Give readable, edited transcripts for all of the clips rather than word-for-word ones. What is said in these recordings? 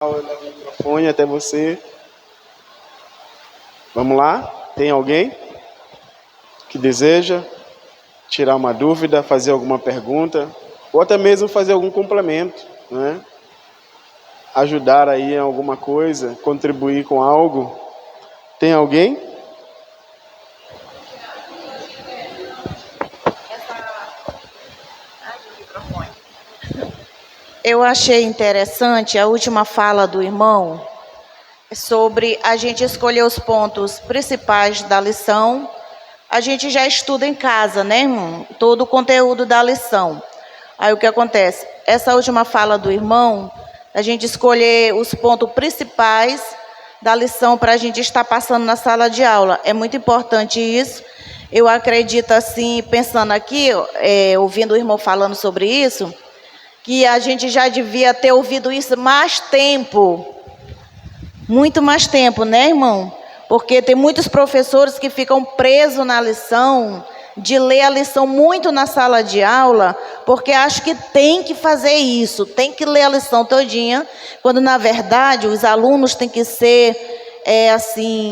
Eu levo o microfone até você. Vamos lá? Tem alguém que deseja tirar uma dúvida, fazer alguma pergunta, ou até mesmo fazer algum complemento, né? Ajudar aí em alguma coisa, contribuir com algo. Tem alguém? Eu achei interessante a última fala do irmão sobre a gente escolher os pontos principais da lição. A gente já estuda em casa, né, irmão? Todo o conteúdo da lição. Aí o que acontece? Essa última fala do irmão, a gente escolher os pontos principais da lição para a gente estar passando na sala de aula. É muito importante isso. Eu acredito assim, pensando aqui, ouvindo o irmão falando sobre isso, que a gente já devia ter ouvido isso mais tempo. Muito mais tempo, né, irmão? Porque tem muitos professores que ficam presos na lição, de ler a lição muito na sala de aula, porque acham que tem que fazer isso, tem que ler a lição todinha, quando na verdade os alunos têm que ser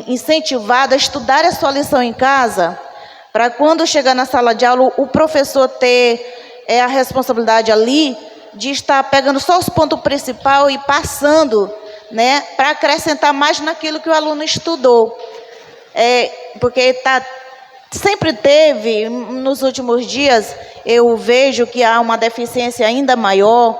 incentivados a estudar a sua lição em casa, para quando chegar na sala de aula, o professor ter a responsabilidade ali de estar pegando só os pontos principais e passando, né, para acrescentar mais naquilo que o aluno estudou. Porque sempre teve, nos últimos dias, eu vejo que há uma deficiência ainda maior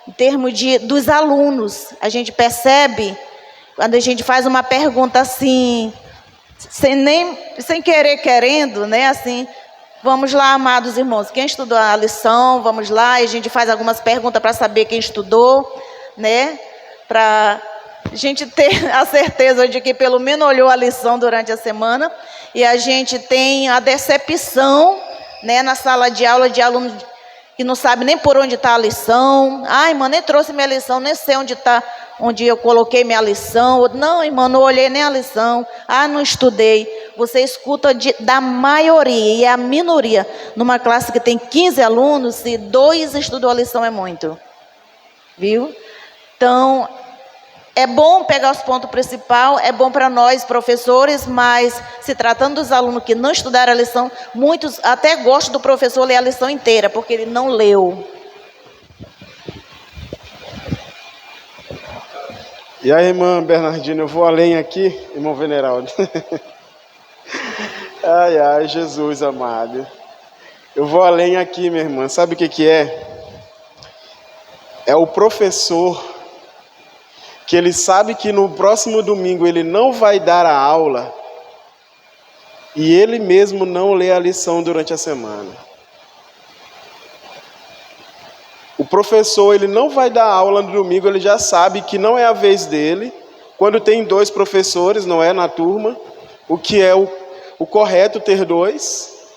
em termos dos alunos. A gente percebe, quando a gente faz uma pergunta assim, sem querer, querendo, né, assim, vamos lá, amados irmãos, quem estudou a lição, vamos lá, e a gente faz algumas perguntas para saber quem estudou, né, para a gente ter a certeza de que pelo menos olhou a lição durante a semana, e a gente tem a decepção, né, na sala de aula de alunos que não sabe nem por onde está a lição. Ai, irmã, nem trouxe minha lição, nem sei onde está, onde eu coloquei minha lição. Não, irmã, não olhei nem a lição. Ah, não estudei. Você escuta da maioria, e a minoria. Numa classe que tem 15 alunos, se 2 estudou a lição é muito. Viu? Então, é bom pegar os pontos principais, é bom para nós, professores, mas se tratando dos alunos que não estudaram a lição, muitos até gostam do professor ler a lição inteira, porque ele não leu. E aí, irmã Bernardina, eu vou além aqui, irmão Veneraldo. Ai, ai, Jesus amado. Eu vou além aqui, minha irmã. Sabe o que é? É o professor que ele sabe que no próximo domingo ele não vai dar a aula e ele mesmo não lê a lição durante a semana. O professor, ele não vai dar aula no domingo, ele já sabe que não é a vez dele. Quando tem 2 professores, não é, na turma, o que é o correto ter 2.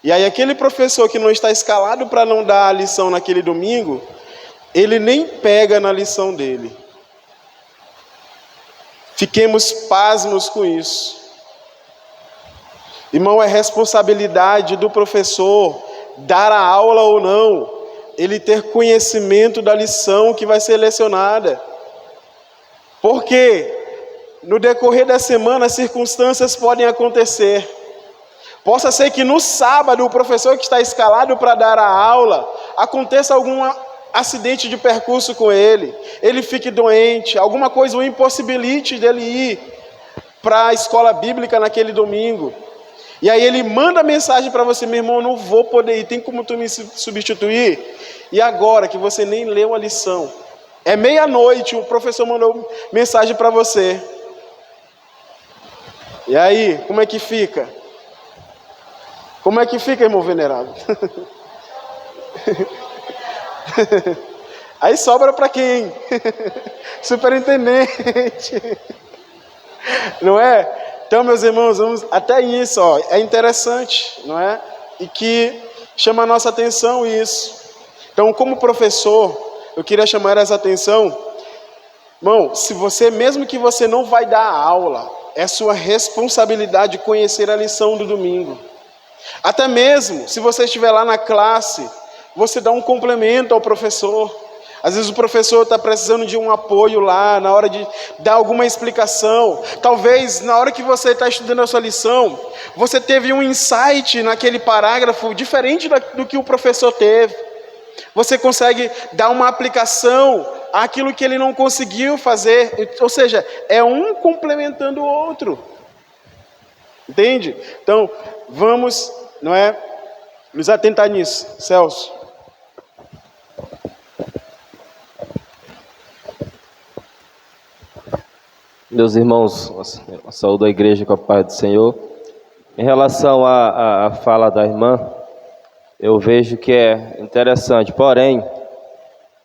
E aí aquele professor que não está escalado para não dar a lição naquele domingo, ele nem pega na lição dele. Fiquemos pasmos com isso. Irmão, é responsabilidade do professor dar a aula ou não, ele ter conhecimento da lição que vai ser lecionada. Porque no decorrer da semana as circunstâncias podem acontecer. Possa ser que no sábado o professor que está escalado para dar a aula, aconteça algum acidente de percurso com ele fique doente, alguma coisa o impossibilite dele ir para a escola bíblica naquele domingo. E aí ele manda mensagem para você: meu irmão, não vou poder ir, tem como tu me substituir? E agora que você nem leu a lição, é meia-noite, o professor mandou mensagem para você. E aí, como é que fica? Como é que fica, irmão venerado? Aí sobra para quem? Superintendente. Não é? Então, meus irmãos, vamos até isso, ó, é interessante, não é? E que chama a nossa atenção isso. Então, como professor, eu queria chamar essa atenção. Irmão, se você, mesmo que você não vai dar a aula, é sua responsabilidade conhecer a lição do domingo. Até mesmo, se você estiver lá na classe, você dá um complemento ao professor. Às vezes o professor está precisando de um apoio lá, na hora de dar alguma explicação. Talvez na hora que você está estudando a sua lição, você teve um insight naquele parágrafo diferente do que o professor teve. Você consegue dar uma aplicação àquilo que ele não conseguiu fazer. Ou seja, é um complementando o outro. Entende? Então, vamos, nos atentar nisso. Celso. Meus irmãos, saúdo a igreja com a paz do Senhor. Em relação à fala da irmã, eu vejo que é interessante, porém,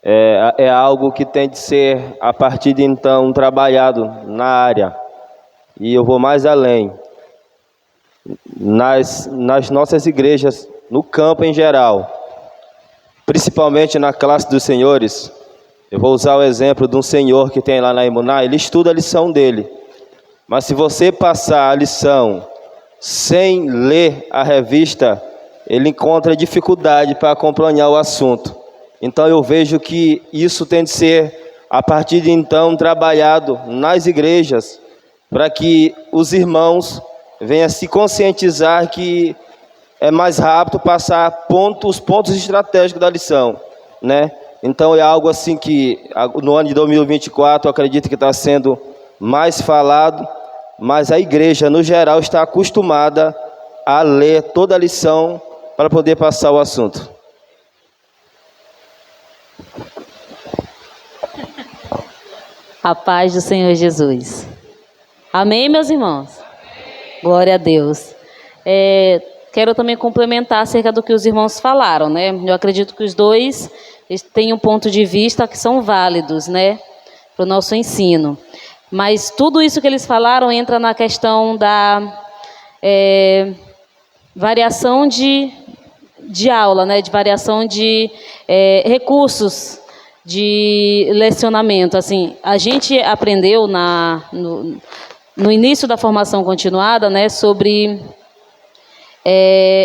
é algo que tem de ser, a partir de então, trabalhado na área. E eu vou mais além. Nas nossas igrejas, no campo em geral, principalmente na classe dos senhores, eu vou usar o exemplo de um senhor que tem lá na Imuná. Ele estuda a lição dele, mas se você passar a lição sem ler a revista, ele encontra dificuldade para acompanhar o assunto. Então eu vejo que isso tem de ser, a partir de então, trabalhado nas igrejas, para que os irmãos venham se conscientizar que é mais rápido passar os pontos estratégicos da lição, né? Então é algo assim que no ano de 2024 eu acredito que está sendo mais falado, mas a igreja no geral está acostumada a ler toda a lição para poder passar o assunto. A paz do Senhor Jesus. Amém, meus irmãos? Glória a Deus. Quero também complementar acerca do que os irmãos falaram, né? Eu acredito que os dois têm um ponto de vista que são válidos, né, para o nosso ensino. Mas tudo isso que eles falaram entra na questão da variação de aula, né, de variação de recursos de lecionamento. Assim, a gente aprendeu no início da formação continuada, né, sobre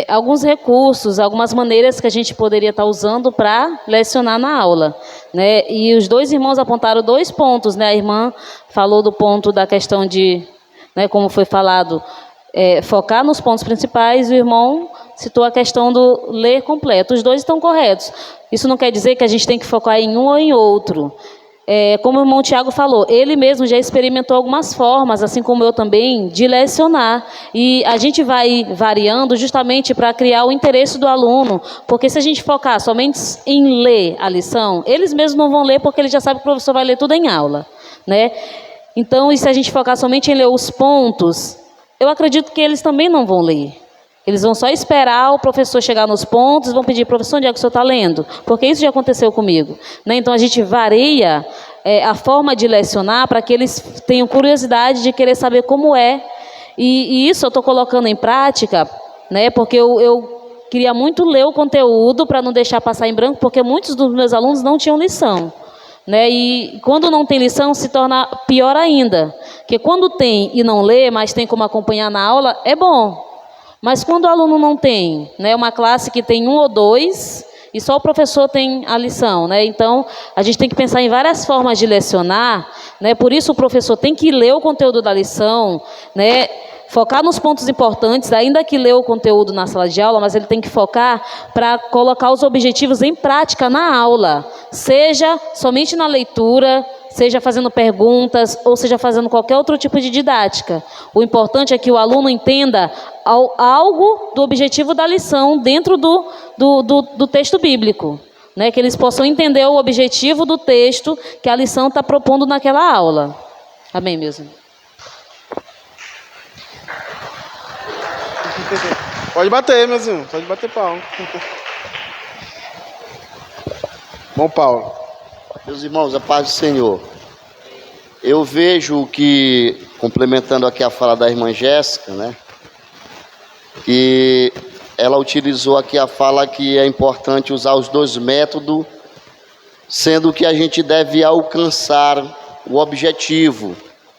alguns recursos, algumas maneiras que a gente poderia estar usando para lecionar na aula, né? E os dois irmãos apontaram 2 pontos, né? A irmã falou do ponto da questão de, né, como foi falado, focar nos pontos principais, e o irmão citou a questão do ler completo. Os dois estão corretos. Isso não quer dizer que a gente tem que focar em um ou em outro. Como o irmão Tiago falou, ele mesmo já experimentou algumas formas, assim como eu também, de lecionar. E a gente vai variando justamente para criar o interesse do aluno, porque se a gente focar somente em ler a lição, eles mesmos não vão ler, porque eles já sabem que o professor vai ler tudo em aula, né? Então, e se a gente focar somente em ler os pontos, eu acredito que eles também não vão ler. Eles vão só esperar o professor chegar nos pontos, vão pedir: professor, onde é que o senhor está lendo? Porque isso já aconteceu comigo, né? Então a gente varia a forma de lecionar para que eles tenham curiosidade de querer saber como é. E isso eu estou colocando em prática, né? Porque eu queria muito ler o conteúdo para não deixar passar em branco, porque muitos dos meus alunos não tinham lição, né? E quando não tem lição se torna pior ainda, porque quando tem e não lê, mas tem como acompanhar na aula, é bom. Mas quando o aluno não tem, né, uma classe que tem 1 ou 2 e só o professor tem a lição, né? Então a gente tem que pensar em várias formas de lecionar, né? Por isso o professor tem que ler o conteúdo da lição, né? Focar nos pontos importantes, ainda que lê o conteúdo na sala de aula, mas ele tem que focar para colocar os objetivos em prática na aula, seja somente na leitura, seja fazendo perguntas, ou seja fazendo qualquer outro tipo de didática. O importante é que o aluno entenda algo do objetivo da lição dentro do texto bíblico, né? Que eles possam entender o objetivo do texto que a lição está propondo naquela aula. Amém, meus irmãos? Pode bater, meus irmãos. Pode bater palma. Bom, Paulo. Meus irmãos, a paz do Senhor. Eu vejo que, complementando aqui a fala da irmã Jéssica, né, que ela utilizou aqui a fala que é importante usar os 2 métodos, sendo que a gente deve alcançar o objetivo,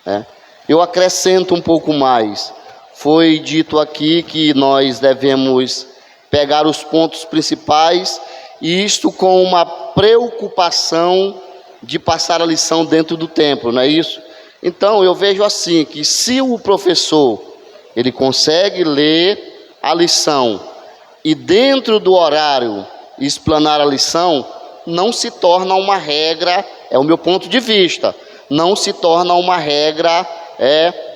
né? Eu acrescento um pouco mais. Foi dito aqui que nós devemos pegar os pontos principais e isto com uma preocupação de passar a lição dentro do tempo, não é isso? Então eu vejo assim, que se o professor ele consegue ler a lição e dentro do horário explanar a lição, não se torna uma regra, é o meu ponto de vista, não se torna uma regra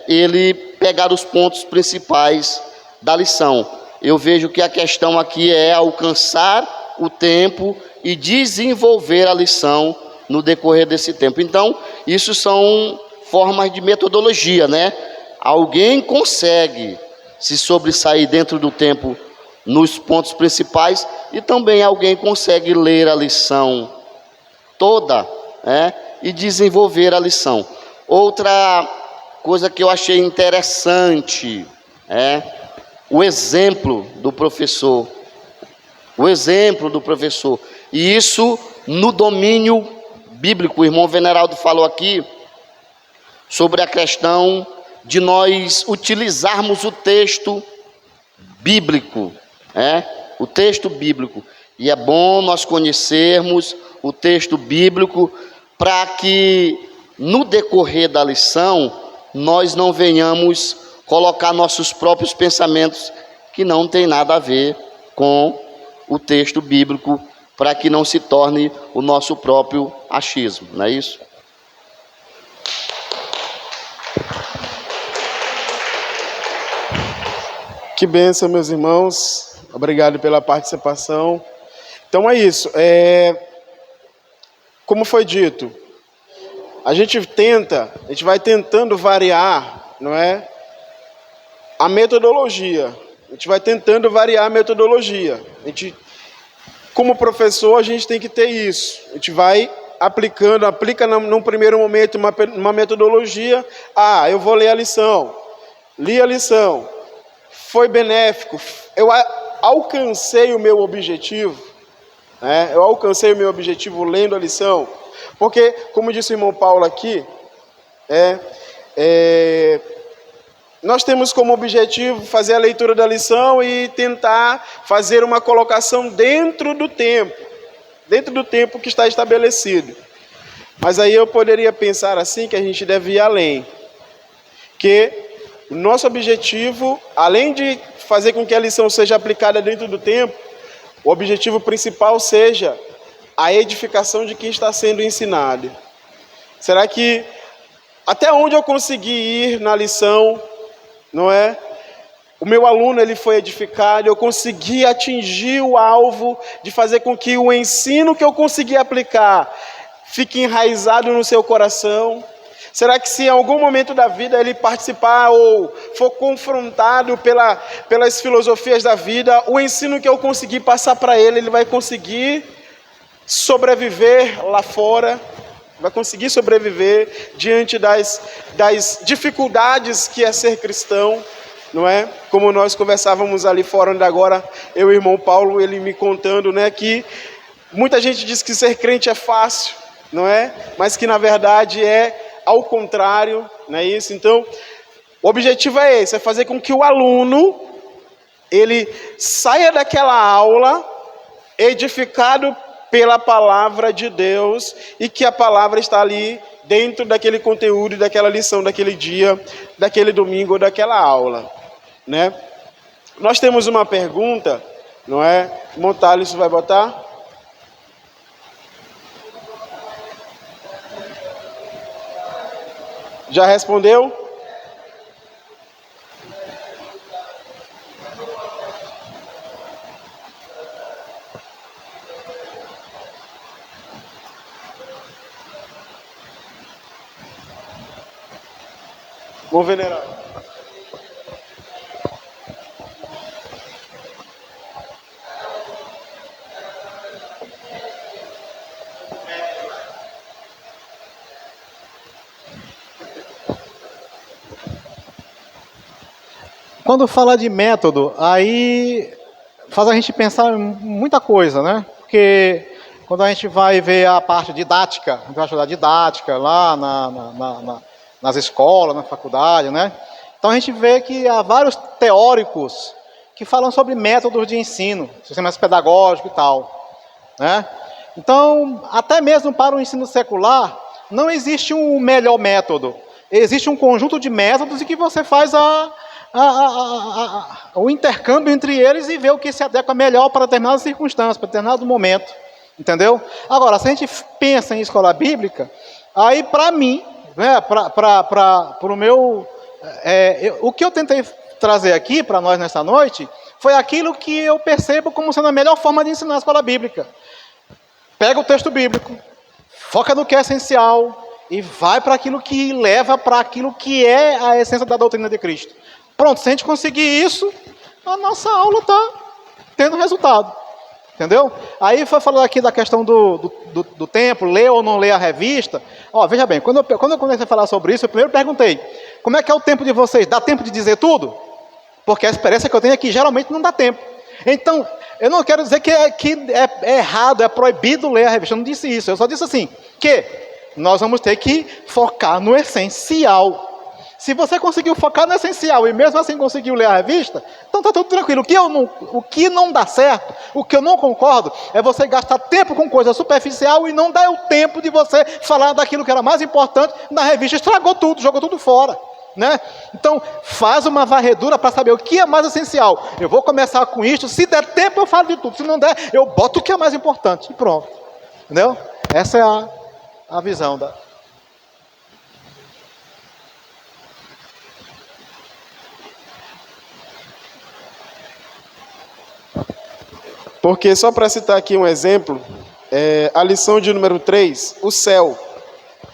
ele pegar os pontos principais da lição. Eu vejo que a questão aqui é alcançar o tempo e desenvolver a lição no decorrer desse tempo. Então, isso são formas de metodologia, né? Alguém consegue se sobressair dentro do tempo nos pontos principais e também alguém consegue ler a lição toda, né? E desenvolver a lição. Outra coisa que eu achei interessante é o exemplo do professor. O exemplo do professor. E isso no domínio bíblico. O irmão Veneraldo falou aqui sobre a questão de nós utilizarmos o texto bíblico, o texto bíblico. E é bom nós conhecermos o texto bíblico para que no decorrer da lição nós não venhamos colocar nossos próprios pensamentos que não tem nada a ver com o texto bíblico, para que não se torne o nosso próprio achismo, não é isso? Que bênção, meus irmãos. Obrigado pela participação. Então é isso. Como foi dito, a gente vai tentando variar, não é? A metodologia. A gente vai tentando variar a metodologia. Como professor, a gente tem que ter isso. A gente vai aplica num primeiro momento uma metodologia. Eu vou ler a lição. Li a lição. Foi benéfico. Eu alcancei o meu objetivo. Eu alcancei o meu objetivo lendo a lição. Porque, como disse o irmão Paulo aqui, nós temos como objetivo fazer a leitura da lição e tentar fazer uma colocação dentro do tempo que está estabelecido. Mas aí eu poderia pensar assim, que a gente deve ir além. Que o nosso objetivo, além de fazer com que a lição seja aplicada dentro do tempo, o objetivo principal seja a edificação de quem está sendo ensinado. Será que até onde eu consegui ir na lição, não é? O meu aluno ele foi edificado, eu consegui atingir o alvo de fazer com que o ensino que eu consegui aplicar fique enraizado no seu coração? Será que se em algum momento da vida ele participar ou for confrontado pelas filosofias da vida, o ensino que eu consegui passar para ele, ele vai conseguir sobreviver lá fora? Vai conseguir sobreviver diante das dificuldades que é ser cristão, não é? Como nós conversávamos ali fora, onde agora eu e o irmão Paulo, ele me contando, né, que muita gente diz que ser crente é fácil, não é? Mas que na verdade é ao contrário, não é isso? Então, o objetivo é esse, é fazer com que o aluno, ele saia daquela aula edificado pela palavra de Deus, e que a palavra está ali dentro daquele conteúdo, daquela lição, daquele dia, daquele domingo, ou daquela aula, né? Nós temos uma pergunta, não é? Montalho, você vai botar? Já respondeu? Bom, venerável. Quando fala de método, aí faz a gente pensar em muita coisa, né? Porque quando a gente vai ver a parte didática, a gente vai estudar didática lá nas escolas, na faculdade, né? Então a gente vê que há vários teóricos que falam sobre métodos de ensino, sistemas pedagógicos e tal. né? Então, até mesmo para o ensino secular, não existe um melhor método. Existe um conjunto de métodos em que você faz o intercâmbio entre eles e vê o que se adequa melhor para determinadas circunstâncias, para determinado momento. Entendeu? Agora, se a gente pensa em escola bíblica, aí para mim, né, para o meu... o que eu tentei trazer aqui para nós nessa noite foi aquilo que eu percebo como sendo a melhor forma de ensinar a escola bíblica. Pega o texto bíblico, foca no que é essencial e vai para aquilo que leva para aquilo que é a essência da doutrina de Cristo. Pronto, se a gente conseguir isso, a nossa aula está tendo resultado. Entendeu? Aí foi falando aqui da questão do tempo, ler ou não ler a revista. Ó, veja bem, quando eu comecei a falar sobre isso, eu primeiro perguntei, como é que é o tempo de vocês? Dá tempo de dizer tudo? Porque a experiência que eu tenho é que geralmente não dá tempo. Então, eu não quero dizer que é errado, é proibido ler a revista, eu não disse isso. Eu só disse assim, que nós vamos ter que focar no essencial. Se você conseguiu focar no essencial e mesmo assim conseguiu ler a revista, então está tudo tranquilo. O que não dá certo, o que eu não concordo, é você gastar tempo com coisa superficial e não dar o tempo de você falar daquilo que era mais importante na revista. Estragou tudo, jogou tudo fora. Né? Então, faz uma varredura para saber o que é mais essencial. Eu vou começar com isso, se der tempo eu falo de tudo, se não der, eu boto o que é mais importante. E pronto. Entendeu? Essa é a visão da... Porque, só para citar aqui um exemplo, a lição de número 3, o céu,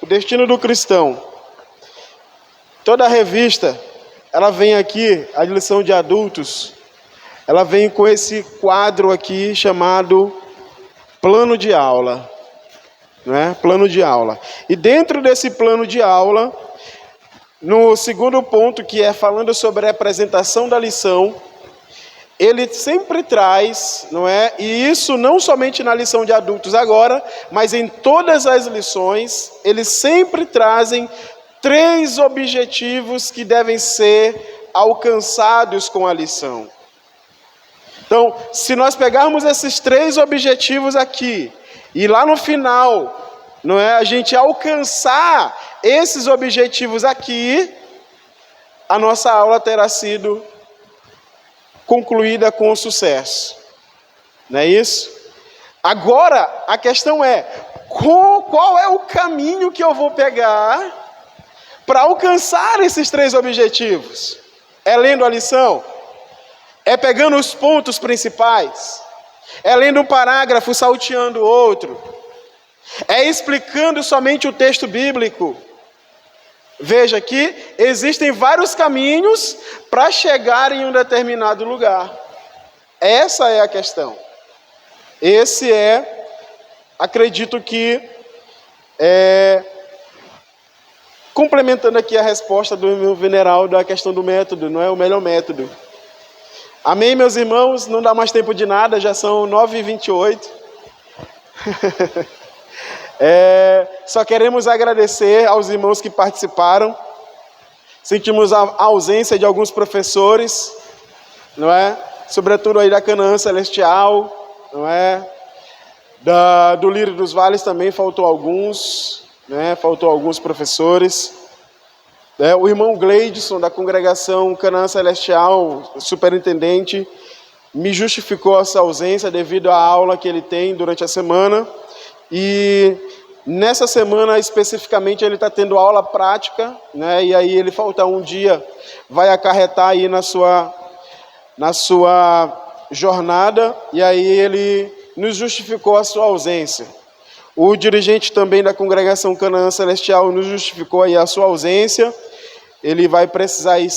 o destino do cristão. Toda a revista, ela vem aqui, a lição de adultos, ela vem com esse quadro aqui chamado plano de aula. Né? Plano de aula. E dentro desse plano de aula, no segundo ponto, que é falando sobre a apresentação da lição, ele sempre traz, não é? E isso não somente na lição de adultos agora, mas em todas as lições, eles sempre trazem 3 objetivos que devem ser alcançados com a lição. Então, se nós pegarmos esses 3 objetivos aqui, e lá no final, não é, a gente alcançar esses objetivos aqui, a nossa aula terá sido concluída com sucesso. Não é isso? Agora, a questão é, qual é o caminho que eu vou pegar para alcançar esses 3 objetivos? É lendo a lição? É pegando os pontos principais? É lendo um parágrafo, salteando outro? É explicando somente o texto bíblico? Veja que existem vários caminhos para chegar em um determinado lugar. Essa é a questão. Esse acredito que, complementando aqui a resposta do meu veneral da questão do método, não é o melhor método. Amém, meus irmãos? Não dá mais tempo de nada, já são 9h28. Só queremos agradecer aos irmãos que participaram. Sentimos a ausência de alguns professores, não é? Sobretudo aí da Canaã Celestial, não é? Do Lírio dos Vales também faltou alguns, né? Faltou alguns professores. O irmão Gleidson, da congregação Canaã Celestial, superintendente, me justificou essa ausência devido à aula que ele tem durante a semana. E nessa semana especificamente ele está tendo aula prática, né? E aí ele faltar um dia vai acarretar aí na sua jornada, e aí ele nos justificou a sua ausência. O dirigente também da congregação Canaã Celestial nos justificou aí a sua ausência. Ele vai precisar ir